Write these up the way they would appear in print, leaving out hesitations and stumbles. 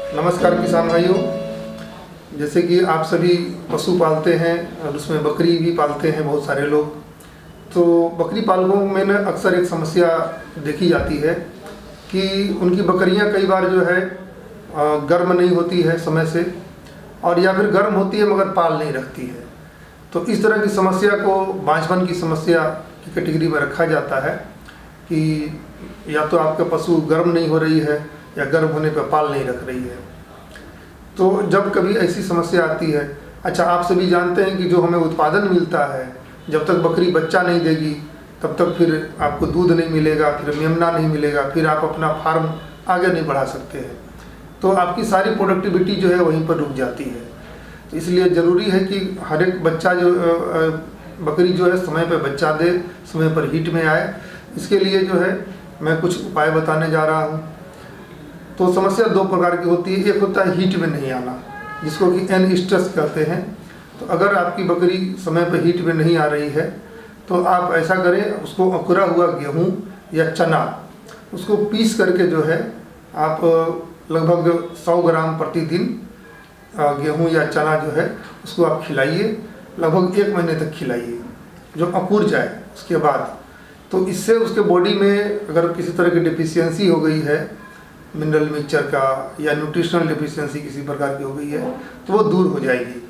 नमस्कार किसान भाइयों। जैसे कि आप सभी पशु पालते हैं और उसमें बकरी भी पालते हैं बहुत सारे लोग। तो बकरी पालकों में ना अक्सर एक समस्या देखी जाती है कि उनकी बकरियां कई बार जो है गर्म नहीं होती है समय से, और या फिर गर्म होती है मगर पाल नहीं रखती है। तो इस तरह की समस्या को बांझपन की समस्या की कैटेगरी में रखा जाता है कि या तो आपका पशु गर्म नहीं हो रही है या गर्म होने पर पाल नहीं रख रही है। तो जब कभी ऐसी समस्या आती है, अच्छा आप सभी जानते हैं कि जो हमें उत्पादन मिलता है, जब तक बकरी बच्चा नहीं देगी तब तक फिर आपको दूध नहीं मिलेगा, फिर मेमना नहीं मिलेगा, फिर आप अपना फार्म आगे नहीं बढ़ा सकते हैं। तो आपकी सारी प्रोडक्टिविटी जो है वहीं पर रुक जाती है। तो इसलिए ज़रूरी है कि हर एक बच्चा जो बकरी जो है समय पर बच्चा दे, समय पर हीट में आए। इसके लिए जो है मैं कुछ उपाय बताने जा रहा हूँ। तो समस्या दो प्रकार की होती है। एक होता है हीट में नहीं आना, जिसको कि एनस्ट्रेस कहते हैं। तो अगर आपकी बकरी समय पर हीट में नहीं आ रही है तो आप ऐसा करें, उसको अकुरा हुआ गेहूं या चना उसको पीस करके जो है आप लगभग 100 ग्राम प्रतिदिन गेहूं या चना जो है उसको आप खिलाइए। लगभग 1 महीने तक खिलाइए, जो अकुर जाए उसके बाद। तो इससे उसके बॉडी में अगर किसी तरह की डिफिशियंसी हो गई है, मिनरल मिक्सचर का या न्यूट्रिशनल डिफिशियंसी किसी प्रकार की हो गई है, तो वो दूर हो जाएगी।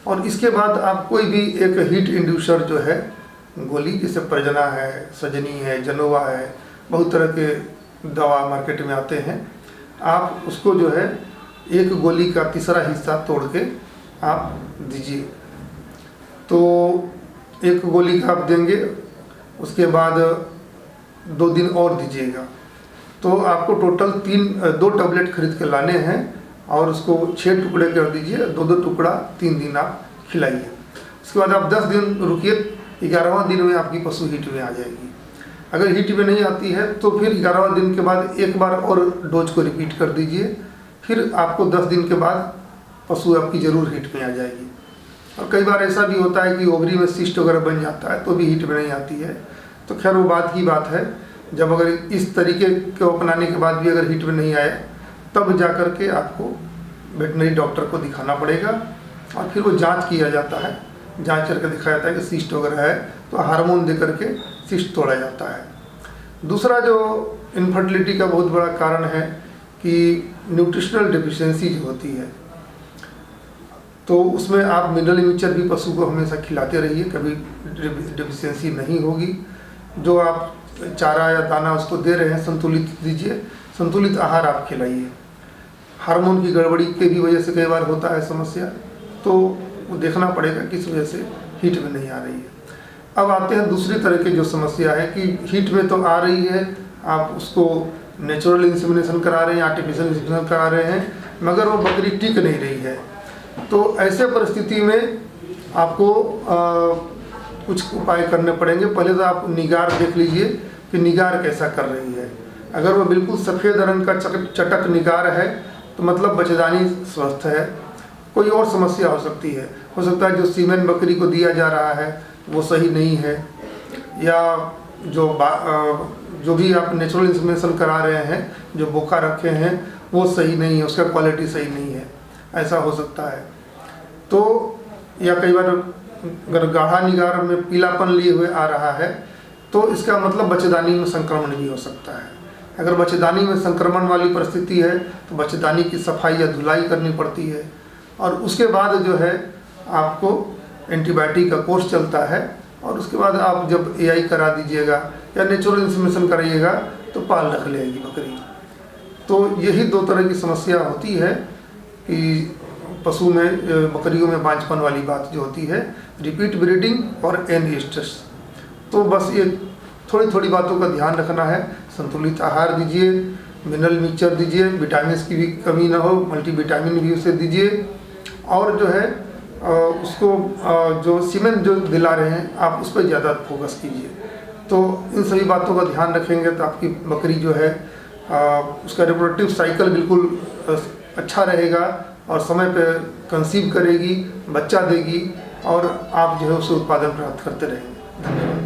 और इसके बाद आप कोई भी एक हीट इंड्यूसर जो है गोली, जैसे प्रजना है, सजनी है, जनोवा है, बहुत तरह के दवा मार्केट में आते हैं, आप उसको जो है एक गोली का तीसरा हिस्सा तोड़ के आप दीजिए। तो एक गोली का आप देंगे, उसके बाद 2 दिन और दीजिएगा। तो आपको टोटल 2 टैबलेट खरीद के लाने हैं और उसको 6 टुकड़े कर दीजिए, 2-2 टुकड़ा 3 दिन आप खिलाइए। उसके बाद आप 10 दिन रुकिए, 11वां दिन में आपकी पशु हीट में आ जाएगी। अगर हीट में नहीं आती है तो फिर 11वां दिन के बाद एक बार और डोज को रिपीट कर दीजिए। फिर आपको 10 दिन के बाद पशु आपकी ज़रूर हीट में आ जाएगी। और कई बार ऐसा भी होता है कि ओवरी में सिस्ट वगैरह बन जाता है तो भी हीट में नहीं आती है। तो खैर वो बात की बात है। जब अगर इस तरीके को अपनाने के बाद भी अगर हीट में नहीं आए, तब जा कर के आपको वेटनरी डॉक्टर को दिखाना पड़ेगा और फिर वो जांच किया जाता है। जांच करके दिखाया जाता है कि सिस्ट वगैरह है तो हार्मोन दे करके सिस्ट तोड़ा जाता है। दूसरा जो इनफर्टिलिटी का बहुत बड़ा कारण है कि न्यूट्रिशनल डिफिशियंसी जो होती है, तो उसमें आप मिनरल मिक्सचर भी पशु को हमेशा खिलाते रहिए, कभी डिफिशियंसी नहीं होगी। जो आप चारा या दाना उसको दे रहे हैं संतुलित दीजिए, संतुलित आहार आप खिलाइए। हार्मोन की गड़बड़ी के भी वजह से कई बार होता है समस्या, तो वो देखना पड़ेगा किस वजह से हीट में नहीं आ रही है। अब आते हैं दूसरी तरह की जो समस्या है कि हीट में तो आ रही है, आप उसको नेचुरल इंसेमिनेशन करा रहे हैं, आर्टिफिशियल इंसेमिनेशन करा रहे हैं, मगर वो बकरी टिक नहीं रही है। तो ऐसे परिस्थिति में आपको कुछ उपाय करने पड़ेंगे। पहले तो आप निगार देख लीजिए कि निगार कैसा कर रही है। अगर वो बिल्कुल सफ़ेद रंग का चटक निगार है तो मतलब बच्चेदानी स्वस्थ है। कोई और समस्या हो सकती है, हो सकता है जो सीमेन बकरी को दिया जा रहा है वो सही नहीं है, या जो भी आप नेचुरल इंसेमिनेशन करा रहे हैं, जो बोका रखे हैं वो सही नहीं है, उसका क्वालिटी सही नहीं है, ऐसा हो सकता है। तो या कई बार अगर गाढ़ा निगार में पीलापन लिए हुए आ रहा है तो इसका मतलब बच्चेदानी में संक्रमण भी हो सकता है। अगर बच्चेदानी में संक्रमण वाली परिस्थिति है तो बच्चेदानी की सफाई या धुलाई करनी पड़ती है, और उसके बाद जो है आपको एंटीबायोटिक का कोर्स चलता है, और उसके बाद आप जब एआई करा दीजिएगा या नेचुरल इंसेमिनेशन कराइएगा तो पाल रख लेगी बकरी। तो यही 2 तरह की समस्या होती है कि पशु में, बकरियों में बांझपन वाली बात जो होती है, रिपीट ब्रीडिंग और एनस्ट्रेस। तो बस ये थोड़ी थोड़ी बातों का ध्यान रखना है। संतुलित आहार दीजिए, मिनरल मिक्सचर दीजिए, विटामिन की भी कमी ना हो, मल्टीविटामिन भी उसे दीजिए, और जो है उसको जो सीमेंट जो दिला रहे हैं आप उस पर ज़्यादा फोकस कीजिए। तो इन सभी बातों का ध्यान रखेंगे तो आपकी बकरी जो है उसका रिप्रोडक्टिव साइकिल बिल्कुल अच्छा रहेगा और समय पे कंसीव करेगी, बच्चा देगी, और आप जो है उससे उत्पादन प्राप्त करते रहेंगे। धन्यवाद।